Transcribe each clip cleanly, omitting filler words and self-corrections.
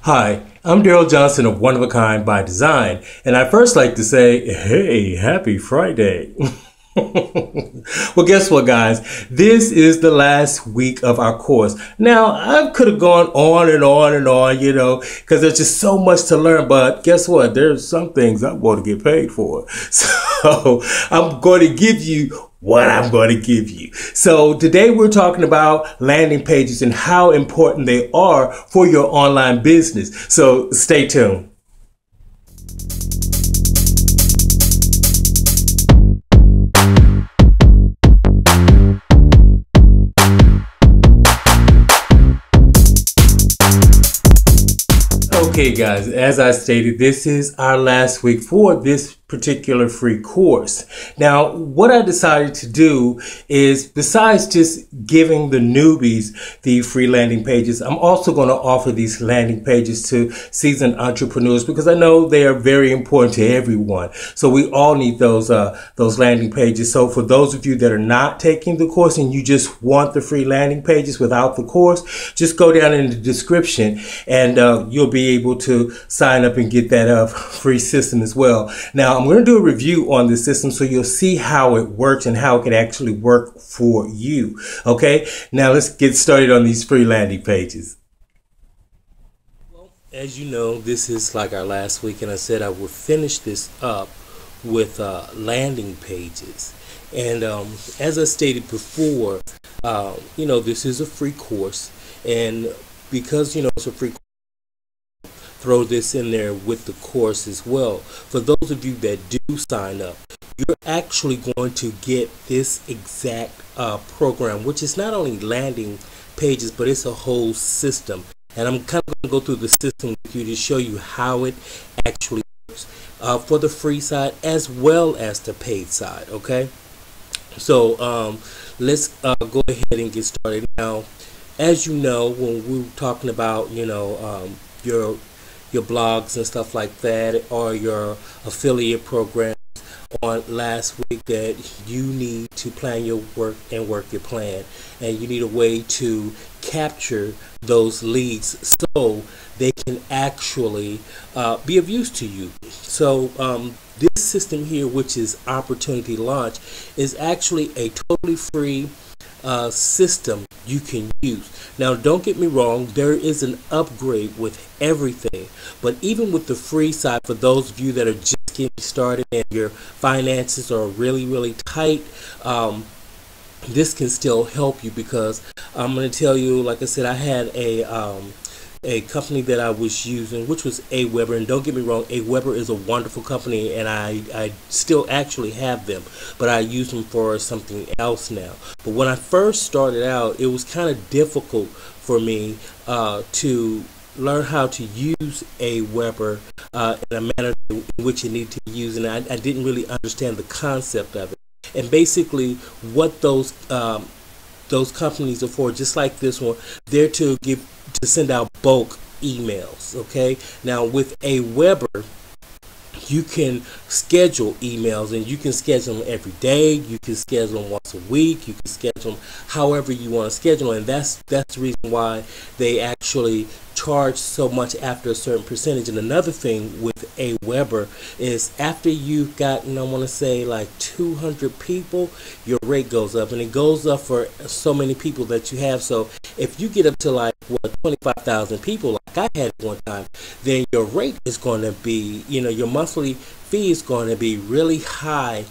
Hi, I'm Daryl Johnson of One of a Kind by Design, and I'd first like to say, hey, happy Friday. Well, guess what, guys? This is the last week of our course. Now, I could have gone on and on and on, because there's just so much to learn. But guess what? There's some things I'm going to get paid for. So I'm going to give you what I'm going to give you. So today we're talking about landing pages and how important they are for your online business. So stay tuned. Okay guys, as I stated, this is our last week for this particular free course. Now, what I decided to do is, besides just giving the newbies the free landing pages, I'm also going to offer these landing pages to seasoned entrepreneurs because I know they are very important to everyone. So we all need those landing pages. So for those of you that are not taking the course and you just want the free landing pages without the course, just go down in the description and you'll be able to sign up and get that free system as well. Now, I'm going to do a review on this system so you'll see how it works and how it can actually work for you. Okay, now let's get started on these free landing pages. Well, as you know, this is like our last week, and I said I would finish this up with landing pages. And as I stated before, this is a free course, and because it's a free course, throw this in there with the course as well. For those of you that do sign up, you're actually going to get this exact program, which is not only landing pages, but it's a whole system. And I'm kind of going to go through the system with you to show you how it actually works for the free side as well as the paid side. Okay, so let's go ahead and get started. Now, as you know, when we were talking about your blogs and stuff like that, or your affiliate programs on last week, that you need to plan your work and work your plan, and you need a way to capture those leads so they can actually be of use to you. So this system here, which is Opportunity Launch, is actually a totally free system you can use. Now, don't get me wrong, there is an upgrade with everything, but even with the free side, for those of you that are just getting started and your finances are really tight, this can still help you, because I'm going to tell you, like I said, I had a company that I was using, which was Aweber, and don't get me wrong, Aweber is a wonderful company, and I still actually have them, but I use them for something else now. But when I first started out, it was kind of difficult for me to learn how to use Aweber in a manner in which it needed to be used, and I didn't really understand the concept of it. And basically, what those companies are for, just like this one, they're to send out bulk emails. Okay, now with Aweber, you can schedule emails, and you can schedule them every day, you can schedule them once a week, you can schedule them however you want to schedule, and that's the reason why they actually charge so much after a certain percentage. And another thing with Aweber is, after you've gotten, I want to say, like 200 people, your rate goes up, and it goes up for so many people that you have. So if you get up to like 25,000 people like I had at one time, then your rate is going to be, your monthly fee is going to be really high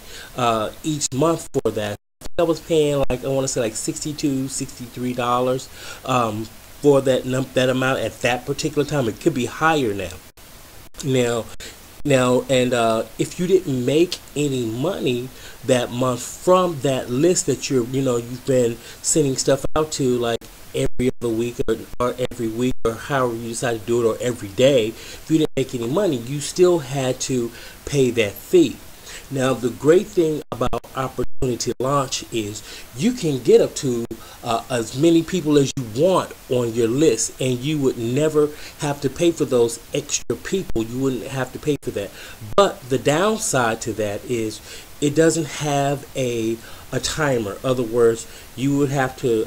each month for that. I was paying like, I want to say like $62, $63 for that amount at that particular time. It could be higher now. And if you didn't make any money that month from that list that you've been sending stuff out to, like every other week or every week, or however you decide to do it, or every day, if you didn't make any money, you still had to pay that fee. Now, the great thing about Opportunity Launch is you can get up to as many people as you want on your list, and you would never have to pay for those extra people. You wouldn't have to pay for that. But the downside to that is it doesn't have a timer. In other words, you would have to,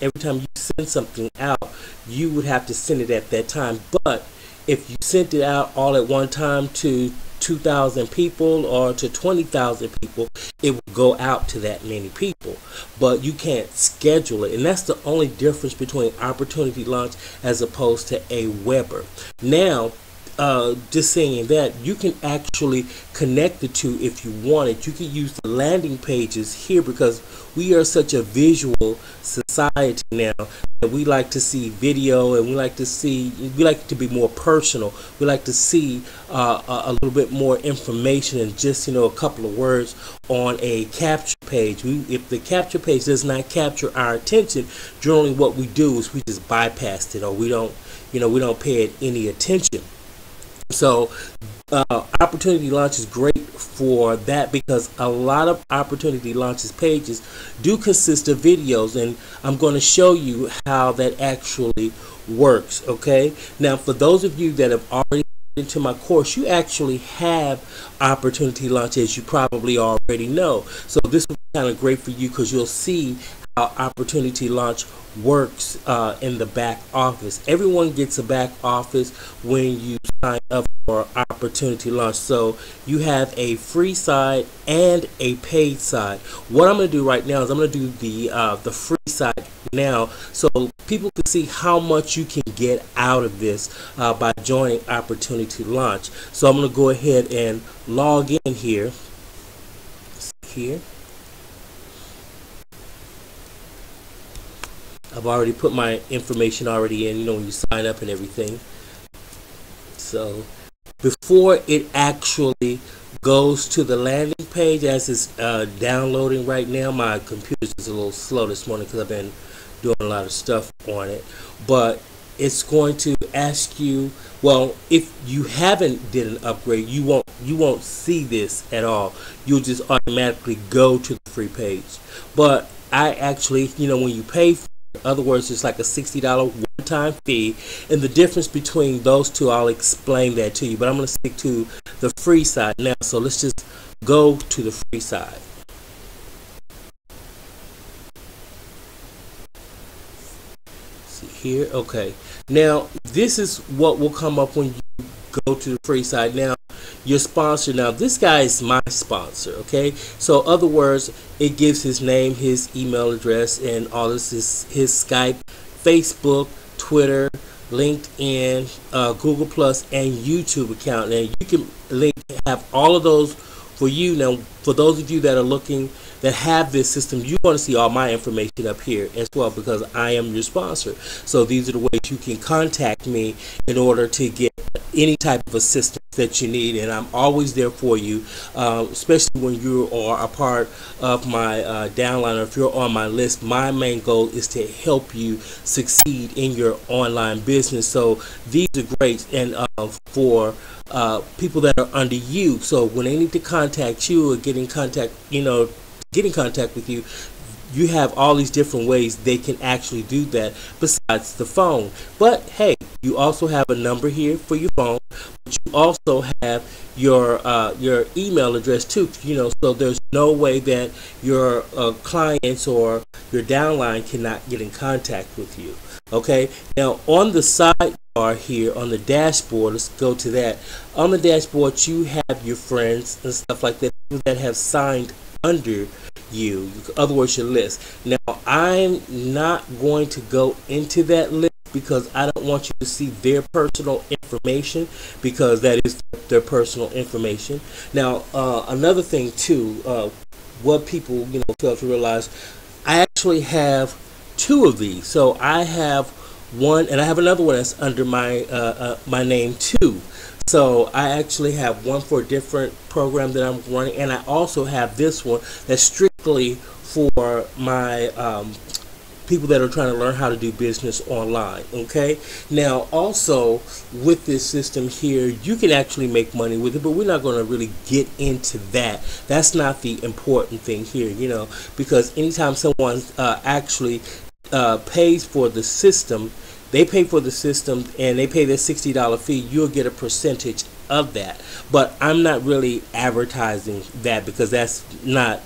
every time you send something out, you would have to send it at that time. But if you sent it out all at one time to 2,000 people or to 20,000 people, it will go out to that many people. But you can't schedule it, and that's the only difference between Opportunity Launch as opposed to a Weber. Now, just saying that, you can actually connect the two if you wanted. You can use the landing pages here because we are such a visual society now that we like to see video, and we like it to be more personal. We like to see a little bit more information and just a couple of words on a capture page. If the capture page does not capture our attention, generally what we do is we just bypass it, or we don't pay it any attention. So Opportunity Launch is great for that because a lot of Opportunity Launch's pages do consist of videos, and I'm going to show you how that actually works. Okay, now for those of you that have already into my course, you actually have Opportunity Launch, as you probably already know. So this will be kind of great for you because you'll see how Opportunity Launch works in the back office. Everyone gets a back office when you sign up for Opportunity Launch. So you have a free side and a paid side. What I'm going to do right now is I'm going to do the free side now, so people can see how much you can get out of this by joining Opportunity Launch. So I'm going to go ahead and log in here. I've already put my information already in, when you sign up and everything. So before it actually goes to the landing page, as it's downloading right now, my computer's just a little slow this morning because I've been doing a lot of stuff on it, but it's going to ask you, well, if you haven't did an upgrade, you won't see this at all. You'll just automatically go to the free page. But I actually, when you pay for, in other words, it's like a $60 one-time fee, and the difference between those two, I'll explain that to you, but I'm going to stick to the free side now. So let's just go to the free side. See here, okay. Now this is what will come up when you go to the free side. Now your sponsor, now this guy is my sponsor, okay? So other words, it gives his name, his email address, and all this is his Skype, Facebook, Twitter, LinkedIn, Google Plus, and YouTube account. And you can have all of those for you. Now for those of you that are looking, that have this system, you want to see all my information up here as well, because I am your sponsor. So these are the ways you can contact me in order to get any type of assistance that you need, and I'm always there for you, especially when you are a part of my downline, or if you're on my list. My main goal is to help you succeed in your online business. So these are great, and for people that are under you, so when they need to contact you or get in contact with you, you have all these different ways they can actually do that besides the phone. But hey, you also have a number here for your phone, but you also have your email address too, so there's no way that your clients or your downline cannot get in contact with you. Okay, now on the sidebar here on the dashboard, let's go to that. On the dashboard, you have your friends and stuff like that, people that have signed under you, in other words, your list. Now I'm not going to go into that list because I don't want you to see their personal information, because that is their personal information. Now another thing too, what people fail to realize, I actually have two of these. So I have one, and I have another one that's under my my name too. So I actually have one for a different program that I'm running, and I also have this one that's strictly for my people that are trying to learn how to do business online. Okay, now also with this system here, you can actually make money with it, but we're not going to really get into that. That's not the important thing here, because anytime someone actually pays for the system, they pay for the system and they pay their $60 fee, you'll get a percentage of that. But I'm not really advertising that because that's not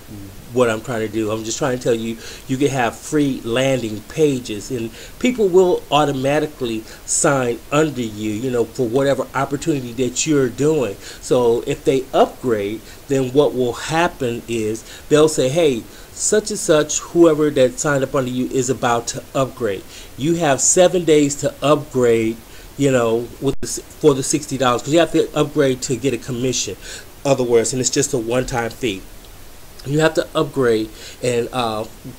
what I'm trying to do. I'm just trying to tell you, you can have free landing pages and people will automatically sign under you, you know, for whatever opportunity that you're doing. So if they upgrade, then what will happen is they'll say, hey, such and such, whoever that signed up under you is about to upgrade. You have 7 days to upgrade, you know, with for the $60 because you have to upgrade to get a commission. Other words, and it's just a one-time fee. You have to upgrade, and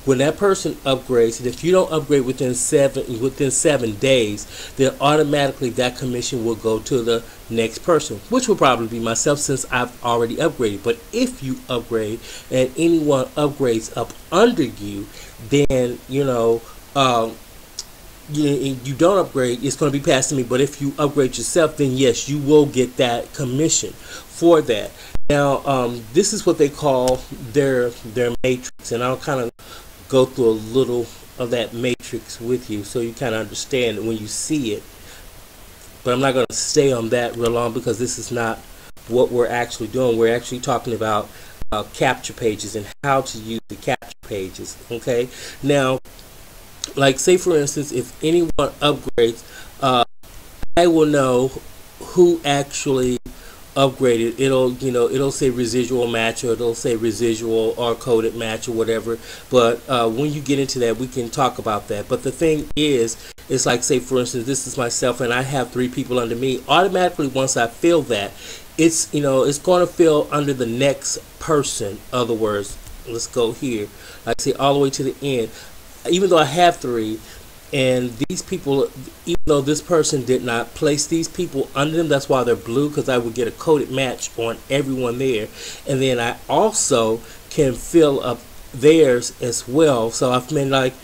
when that person upgrades, and if you don't upgrade within 7 days, then automatically that commission will go to the next person, which will probably be myself since I've already upgraded. But if you upgrade and anyone upgrades up under you, then you know you don't upgrade, it's going to be passed to me. But if you upgrade yourself, then yes, you will get that commission for that. Now, this is what they call their matrix, and I'll kind of go through a little of that matrix with you so you kind of understand it when you see it. But I'm not going to stay on that real long because this is not what we're actually doing. We're actually talking about capture pages and how to use the capture pages. Okay. Now, like say for instance, if anyone upgrades, I will know who actually upgraded. It'll say residual match, or it'll say residual or coded match or whatever. But when you get into that, we can talk about that. But the thing is, it's like, say for instance, this is myself and I have 3 people under me. Automatically, once I fill that, it's it's going to fill under the next person. Other words, let's go here, like I say, all the way to the end. Even though I have 3, and these people, even though this person did not place these people under them, that's why they're blue, because I would get a coded match on everyone there. And then I also can fill up theirs as well. So I've been like,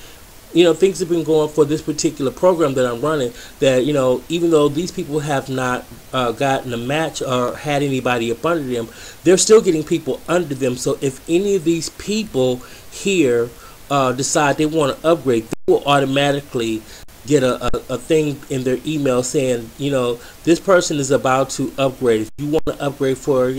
things have been going for this particular program that I'm running, that even though these people have not gotten a match or had anybody up under them, they're still getting people under them. So if any of these people here decide they want to upgrade, they will automatically get a thing in their email saying, this person is about to upgrade. If you want to upgrade for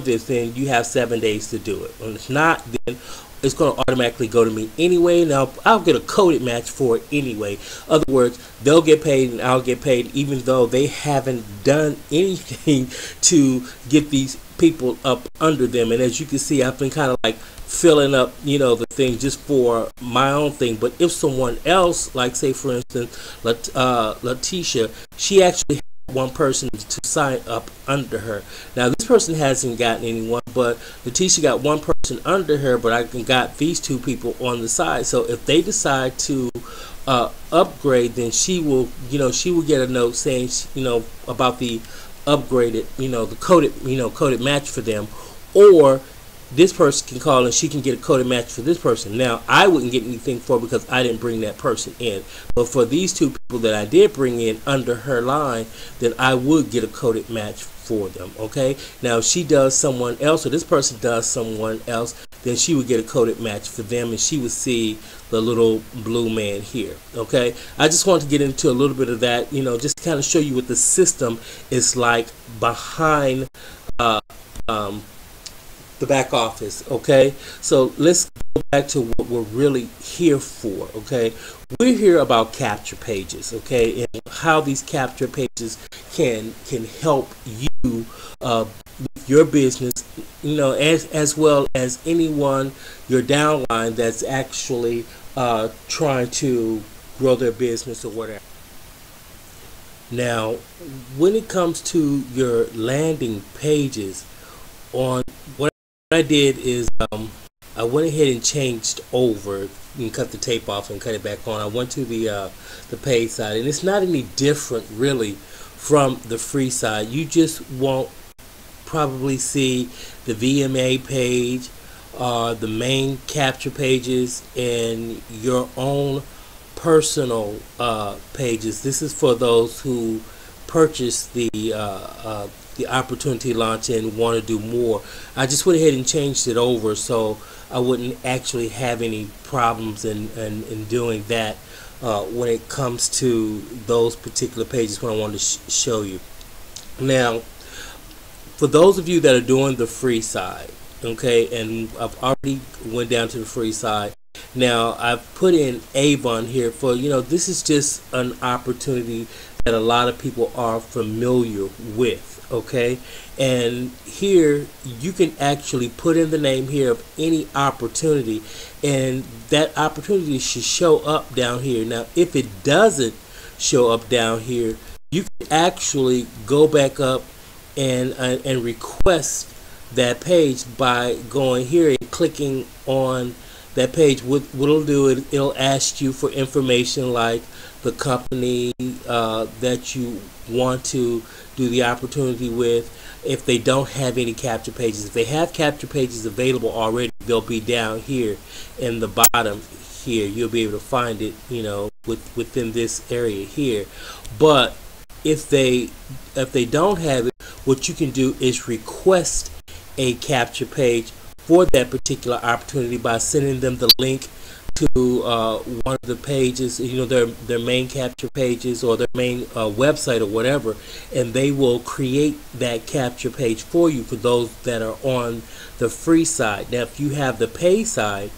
this, then you have 7 days to do it. And if not, then it's going to automatically go to me anyway. Now I'll get a coded match for it anyway. Other words, they'll get paid and I'll get paid, even though they haven't done anything to get these people up under them. And as you can see, I've been kind of like filling up the thing just for my own thing. But if someone else, like say for instance Letitia, she actually had one person to sign up under her. Now this person hasn't gotten anyone, but Letitia got one person under her, but I got these 2 people on the side. So if they decide to upgrade, then she will get a note saying about the upgraded, the coded match for them. Or this person can call and she can get a coded match for this person. Now I wouldn't get anything for it because I didn't bring that person in, but for these 2 people that I did bring in under her line, then I would get a coded match for them. Okay, now if she does someone else, or this person does someone else, then she would get a coded match for them, and she would see the little blue man here. Okay, I just want to get into a little bit of that, just to kind of show you what the system is like behind the back office. Okay, so let's go back to what we're really here for. Okay, we're here about capture pages, okay, and how these capture pages can help you with your business, as well as anyone, your downline, that's actually trying to grow their business or whatever. Now when it comes to your landing pages, on what I did is I went ahead and changed over. You can cut the tape off and cut it back on. I went to the paid side, and it's not any different really from the free side. You just won't probably see the VMA page, the main capture pages, and your own personal pages. This is for those who purchase the opportunity launch and want to do more. I just went ahead and changed it over so I wouldn't actually have any problems in doing that when it comes to those particular pages when I wanted to show you. Now for those of you that are doing the free side, okay, and I've already went down to the free side. Now I've put in Avon here for, this is just an opportunity that a lot of people are familiar with, okay? And here you can actually put in the name here of any opportunity, and that opportunity should show up down here. Now if it doesn't show up down here, you can actually go back up and request that page by going here and clicking on that page. What it'll do, it'll ask you for information like the company that you want to do the opportunity with. If they don't have any capture pages, if they have capture pages available already, they'll be down here in the bottom here. You'll be able to find it, within this area here. But if they don't have it, what you can do is request a capture page for that particular opportunity by sending them the link to one of the pages, their main capture pages or their main website or whatever, and they will create that capture page for you for those that are on the free side. Now if you have the pay side,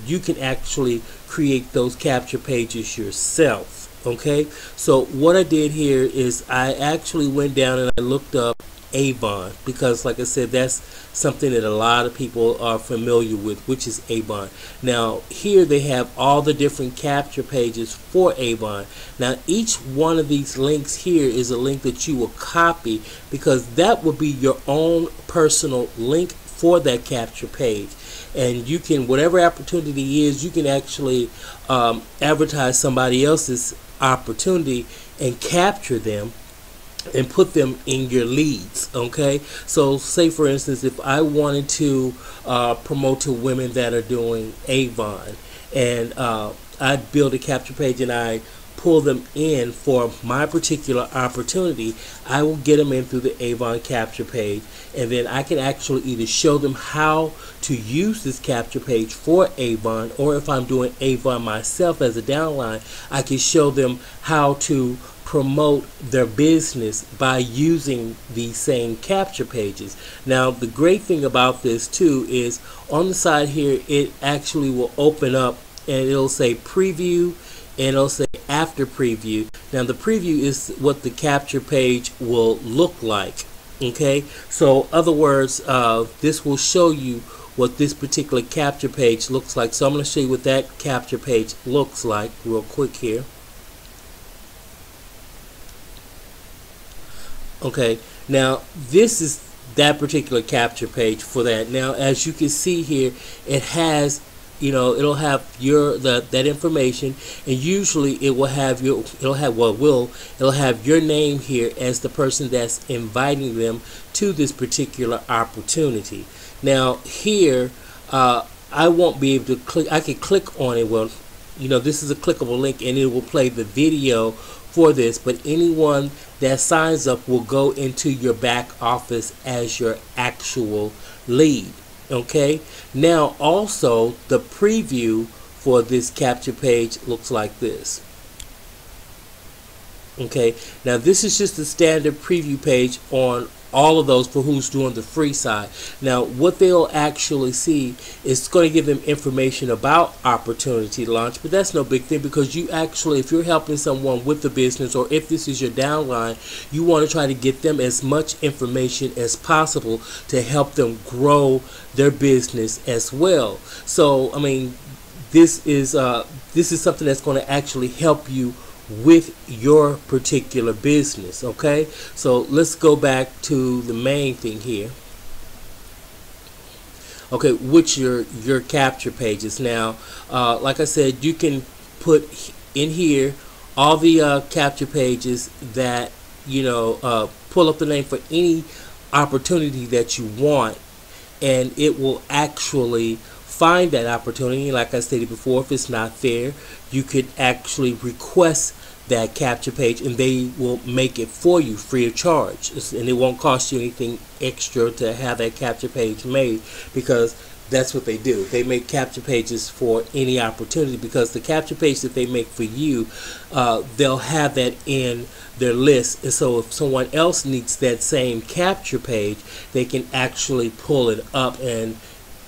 you can actually create those capture pages yourself. Okay, so what I did here is I actually went down and I looked up Avon, because like I said, that's something that a lot of people are familiar with, which is Avon. Now here they have all the different capture pages for Avon. Now each one of these links here is a link that you will copy, because that will be your own personal link for that capture page. And you can, whatever opportunity is, you can actually advertise somebody else's opportunity and capture them and put them in your leads. Okay, so say for instance, if I wanted to promote to women that are doing Avon, and I build a capture page and I pull them in for my particular opportunity, I will get them in through the Avon capture page, and then I can actually either show them how to use this capture page for Avon, or if I'm doing Avon myself as a downline, I can show them how to promote their business by using these same capture pages. Now the great thing about this too is on the side here, it actually will open up and it'll say preview and it'll say after preview. Now the preview is what the capture page will look like. Okay, so other words, this will show you what this particular capture page looks like. So I'm going to show you what that capture page looks like real quick here. Okay, now this is that particular capture page for that. Now as you can see here, it has, it'll have that information, and usually it will have it'll have your name here as the person that's inviting them to this particular opportunity. Now here I won't be able to click. I can click on it. Well, this is a clickable link and it will play the video for this, but anyone that signs up will go into your back office as your actual lead. Okay, now also the preview for this capture page looks like this. Okay, now this is just the standard preview page on all of those for who's doing the free side. Now what they'll actually see is going to give them information about opportunity launch, but that's no big thing, because you actually, if you're helping someone with the business, or if this is your downline, you want to try to get them as much information as possible to help them grow their business as well. So I mean, this is something that's going to actually help you with your particular business. Okay, so let's go back to the main thing here. Okay, which your capture pages. Now like I said, you can put in here all the capture pages that pull up the name for any opportunity that you want, and it will actually find that opportunity. Like I stated before, if it's not there, you could actually request that capture page and they will make it for you free of charge, and it won't cost you anything extra to have that capture page made, because That's what they do. They make capture pages for any opportunity, because the capture page that they make for you, they'll have that in their list. And so if someone else needs that same capture page, they can actually pull it up, and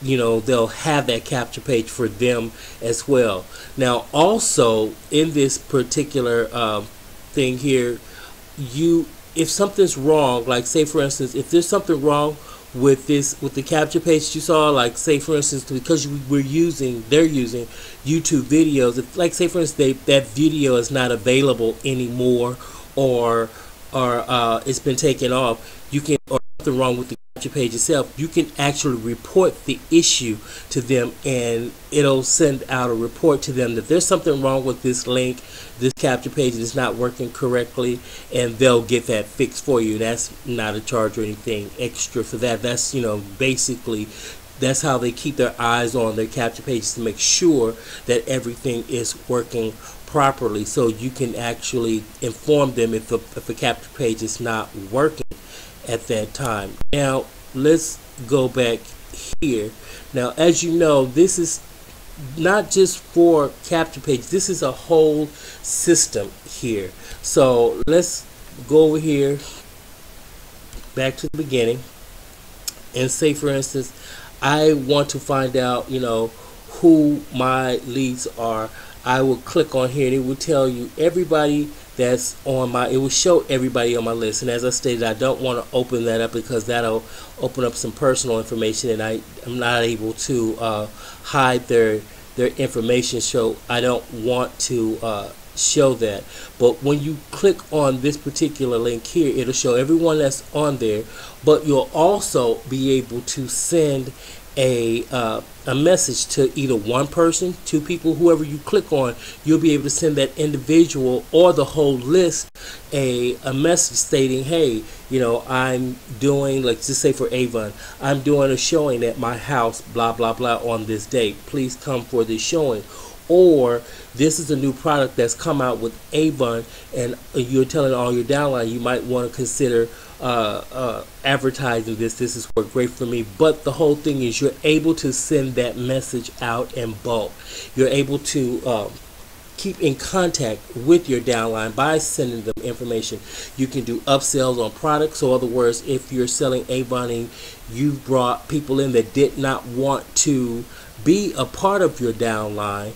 they'll have that capture page for them as well. Now also in this particular thing here, if something's wrong, like say for instance, if there's something wrong with the capture page you saw, like say for instance, because they're using YouTube videos, if, like say for instance, that video is not available anymore, or it's been taken off, or something wrong with the capture page itself, you can actually report the issue to them, and it'll send out a report to them that there's something wrong with this link, this capture page is not working correctly, and they'll get that fixed for you. That's not a charge or anything extra for that. That's basically that's how they keep their eyes on their capture pages, to make sure that everything is working properly, so you can actually inform them if a capture page is not working at that time. Now let's go back here. Now, as you know, this is not just for capture page, this is a whole system here. So let's go over here back to the beginning and say for instance, I want to find out who my leads are. I will click on here and it will tell you everybody that's on it will show everybody on my list. And as I stated, I don't want to open that up because that'll open up some personal information, and I'm not able to hide their information, so I don't want to show that. But when you click on this particular link here, it'll show everyone that's on there, but you'll also be able to send a message to either one person, two people, whoever you click on. You'll be able to send that individual or the whole list a message stating, hey, I'm doing, like just say for Avon, I'm doing a showing at my house, blah blah blah, on this date, please come for this showing. Or this is a new product that's come out with Avon, and you're telling all your downline you might want to consider advertising this. This is worked great for me. But the whole thing is you're able to send that message out in bulk. You're able to keep in contact with your downline by sending them information. You can do upsells on products. So in other words, if you're selling Avon and you've brought people in that did not want to be a part of your downline,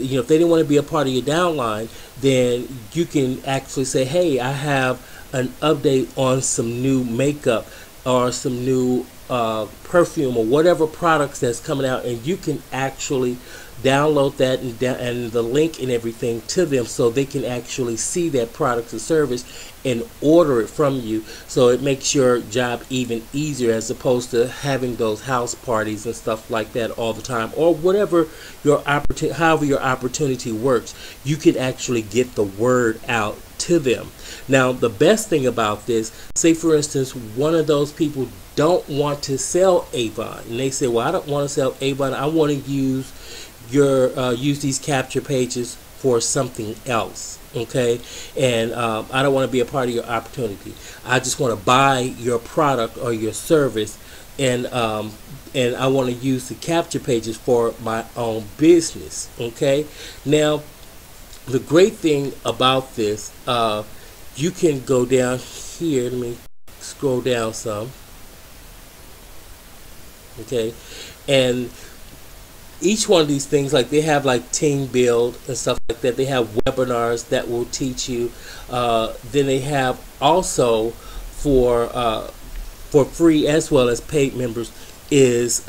if they didn't want to be a part of your downline, then you can actually say, hey, I have an update on some new makeup or some new perfume or whatever products that's coming out, and you can actually download that and the link and everything to them, so they can actually see that product or service and order it from you. So it makes your job even easier, as opposed to having those house parties and stuff like that all the time, or whatever however your opportunity works. You can actually get the word out to them. Now, the best thing about this, say for instance, one of those people don't want to sell Avon, and they say, well, I don't want to sell Avon, I want to use these capture pages for something else, okay? And I don't want to be a part of your opportunity. I just want to buy your product or your service, and I want to use the capture pages for my own business, okay? Now, the great thing about this, you can go down here. Let me scroll down some, okay? And each one of these things, like they have like team build and stuff like that. They have webinars that will teach you. Then they have also for free as well as paid members is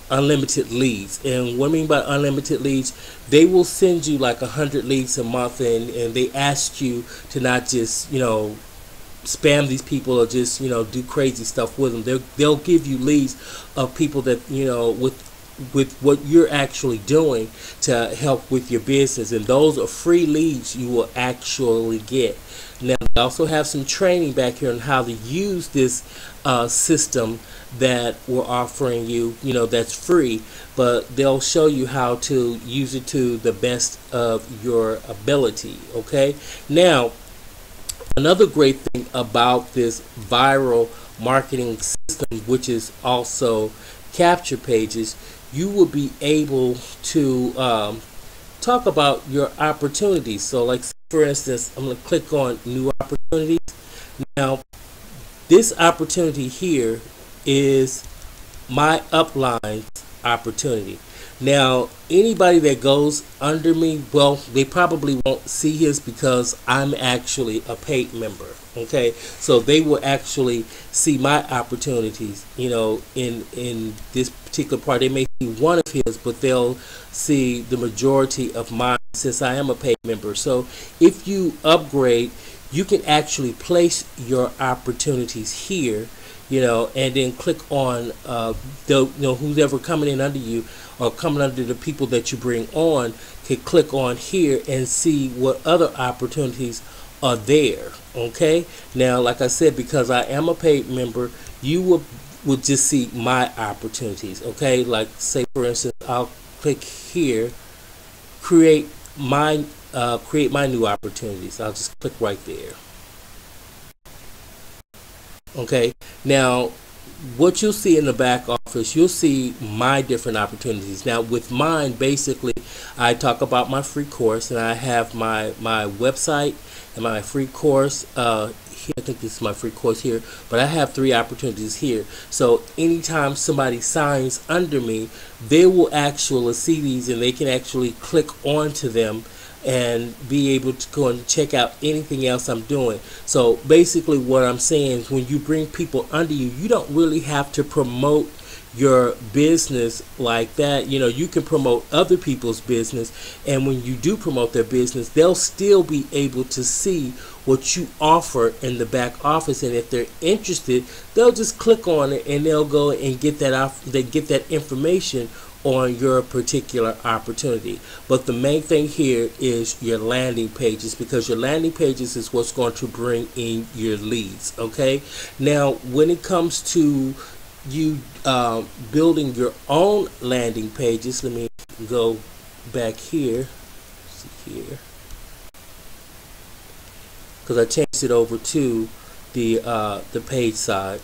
unlimited leads. And what I mean by unlimited leads, they will send you like 100 leads a month, and they ask you to not just spam these people or just do crazy stuff with them. They'll give you leads of people that with what you're actually doing to help with your business, and those are free leads you will actually get. Now, they also have some training back here on how to use this system that we're offering you, that's free, but they'll show you how to use it to the best of your ability, okay? Now, another great thing about this viral marketing system, which is also capture pages, you will be able to talk about your opportunities. So like for instance, I'm going to click on new opportunities. Now this opportunity here is my upline opportunity. Now anybody that goes under me, well, they probably won't see his because I'm actually a paid member. Okay, so they will actually see my opportunities, you know, in this particular part. They may see one of his, but they'll see the majority of mine since I am a paid member. So if you upgrade, you can actually place your opportunities here, you know, and then click on who's ever coming in under you or coming under the people that you bring on, can click on here and see what other opportunities are there. Okay, now like I said, because I am a paid member, you will just see my opportunities. Okay, like say for instance, I'll click here, create my new opportunities. I'll just click right there. Okay, now what you'll see in the back office, you'll see my different opportunities. Now with mine, basically I talk about my free course, and I have my website and my free course here. I think this is my free course here, but I have 3 opportunities here. So anytime somebody signs under me, they will actually see these, and they can actually click onto them and be able to go and check out anything else I'm doing. So basically what I'm saying is, when you bring people under you, you don't really have to promote your business like that. You know, you can promote other people's business, and when you do promote their business, they'll still be able to see what you offer in the back office, and if they're interested, they'll just click on it and they'll go and get that information on your particular opportunity. But the main thing here is your landing pages, because your landing pages is what's going to bring in your leads. Okay, now when it comes to you building your own landing pages, let me go back here, see here, because I changed it over to the page side.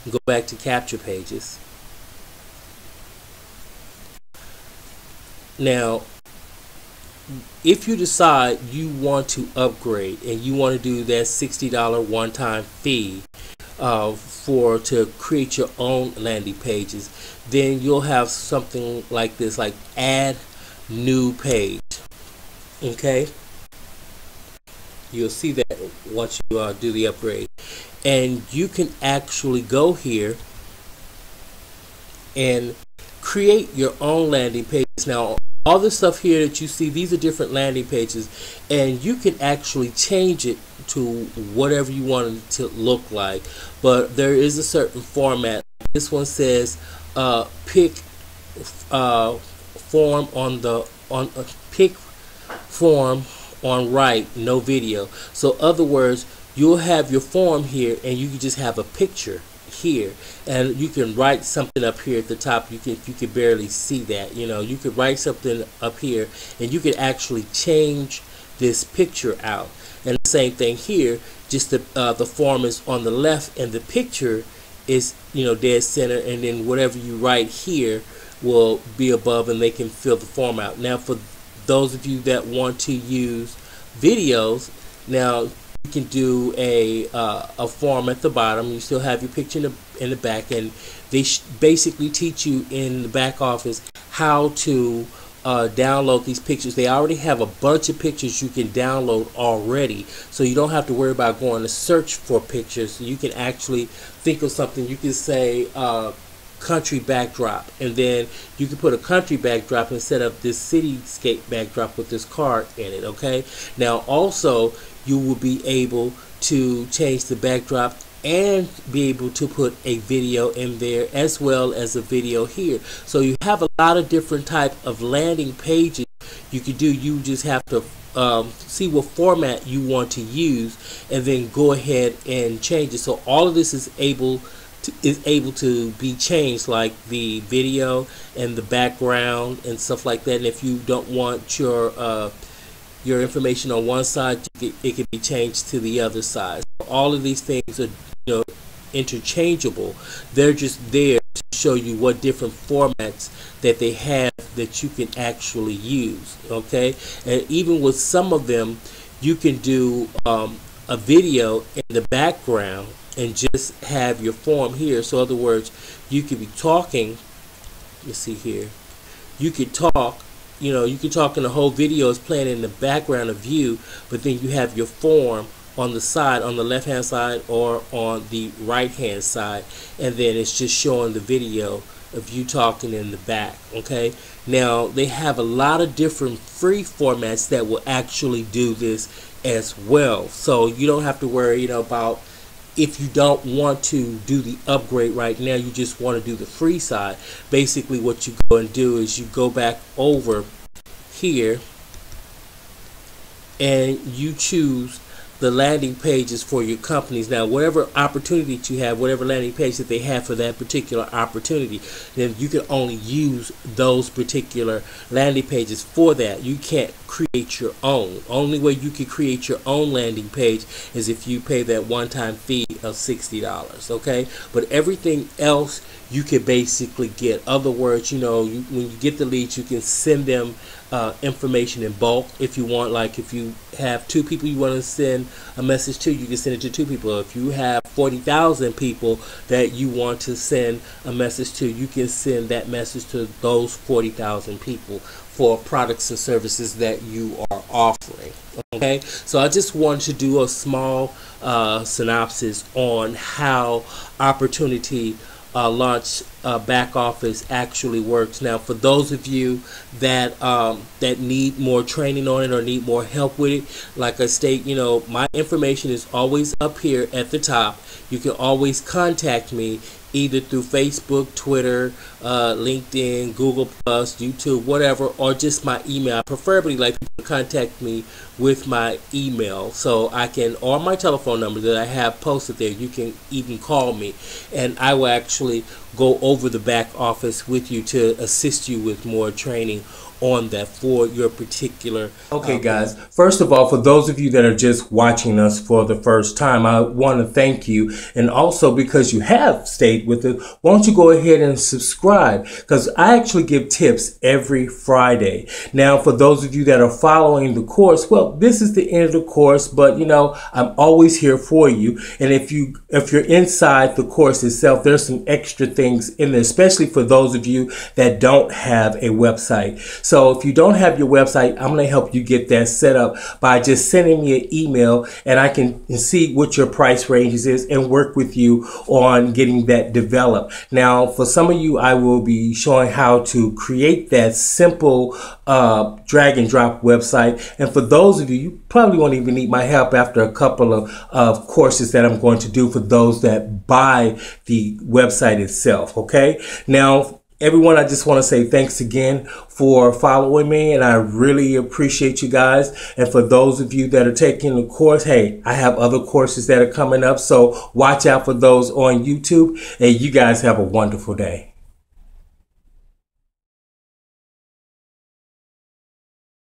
Go back to capture pages. Now if you decide you want to upgrade and you want to do that $60 one-time fee to create your own landing pages, then you'll have something like this, like add new page. Okay, you'll see that once you do the upgrade, and you can actually go here and create your own landing pages. Now all the stuff here that you see, these are different landing pages, and you can actually change it to whatever you want it to look like, but there is a certain format. This one says pick form pick form on right, no video. So other words, you'll have your form here, and you can just have a picture here, and you can write something up here at the top. You can barely see that. You know, you could write something up here, and you can actually change this picture out. And the same thing here, just the form is on the left, and the picture is, you know, dead center, and then whatever you write here will be above, and they can fill the form out. Now for those of you that want to use videos, now you can do a form at the bottom. You still have your picture in the back, and they basically teach you in the back office how to download these pictures. They already have a bunch of pictures you can download already, so you don't have to worry about going to search for pictures. You can actually think of something. You can say country backdrop, and then you can put a country backdrop instead of this cityscape backdrop with this car in it. Okay, now also you will be able to change the backdrop and be able to put a video in there as well as a video here. So you have a lot of different type of landing pages you can do. You just have to see what format you want to use, and then go ahead and change it. So all of this is able to be changed, like the video and the background and stuff like that. And if you don't want your information on one side, it can be changed to the other side. So all of these things are, you know, interchangeable. They're just there to show you what different formats that they have that you can actually use. Okay, and even with some of them, you can do a video in the background and just have your form here. So in other words, you could be talking. Let's see here. You could talk. You know, you could talk and the whole video is playing in the background of you, but then you have your form on the side, on the left hand side or on the right hand side, and then it's just showing the video of you talking in the back. Okay, now they have a lot of different free formats that will actually do this as well, so you don't have to worry, you know, about if you don't want to do the upgrade right now, you just want to do the free side. Basically what you go and do is you go back over here and you choose the landing pages for your companies. Now, whatever opportunity that you have, whatever landing page that they have for that particular opportunity, then you can only use those particular landing pages for that. You can't create your own. Only way you can create your own landing page is if you pay that one-time fee of $60. Okay, but everything else you can basically get. Other words, you know, when you get the leads, you can send them information in bulk if you want. Like if you have 2 people you want to send a message to, you can send it to 2 people. If you have 40,000 people that you want to send a message to, you can send that message to those 40,000 people for products and services that you are offering. Okay, so I just wanted to do a small synopsis on how opportunity launch back office actually works. Now, for those of you that that need more training on it or need more help with it, like I state, you know, my information is always up here at the top. You can always contact me either through Facebook, Twitter, LinkedIn, Google Plus, YouTube, whatever, or just my email. I preferably like people to contact me with my email, so I can, or my telephone number that I have posted there. You can even call me, and I will actually go over the back office with you to assist you with more training on that for your particular. Okay guys, first of all, for those of you that are just watching us for the first time, I want to thank you, and also because you have stayed with us, why don't you go ahead and subscribe, because I actually give tips every Friday. Now, for those of you that are following the course, well, this is the end of the course, but you know, I'm always here for you. And if you're inside the course itself, there's some extra things in there, especially for those of you that don't have a website. So if you don't have your website, I'm going to help you get that set up by just sending me an email, and I can see what your price ranges is and work with you on getting that developed. Now, for some of you, I will be showing how to create that simple drag and drop website. And for those of you, you probably won't even need my help after a couple of courses that I'm going to do for those that buy the website itself. Okay. Now, everyone, I just want to say thanks again for following me, and I really appreciate you guys. And for those of you that are taking the course, hey, I have other courses that are coming up, so watch out for those on YouTube, and you guys have a wonderful day.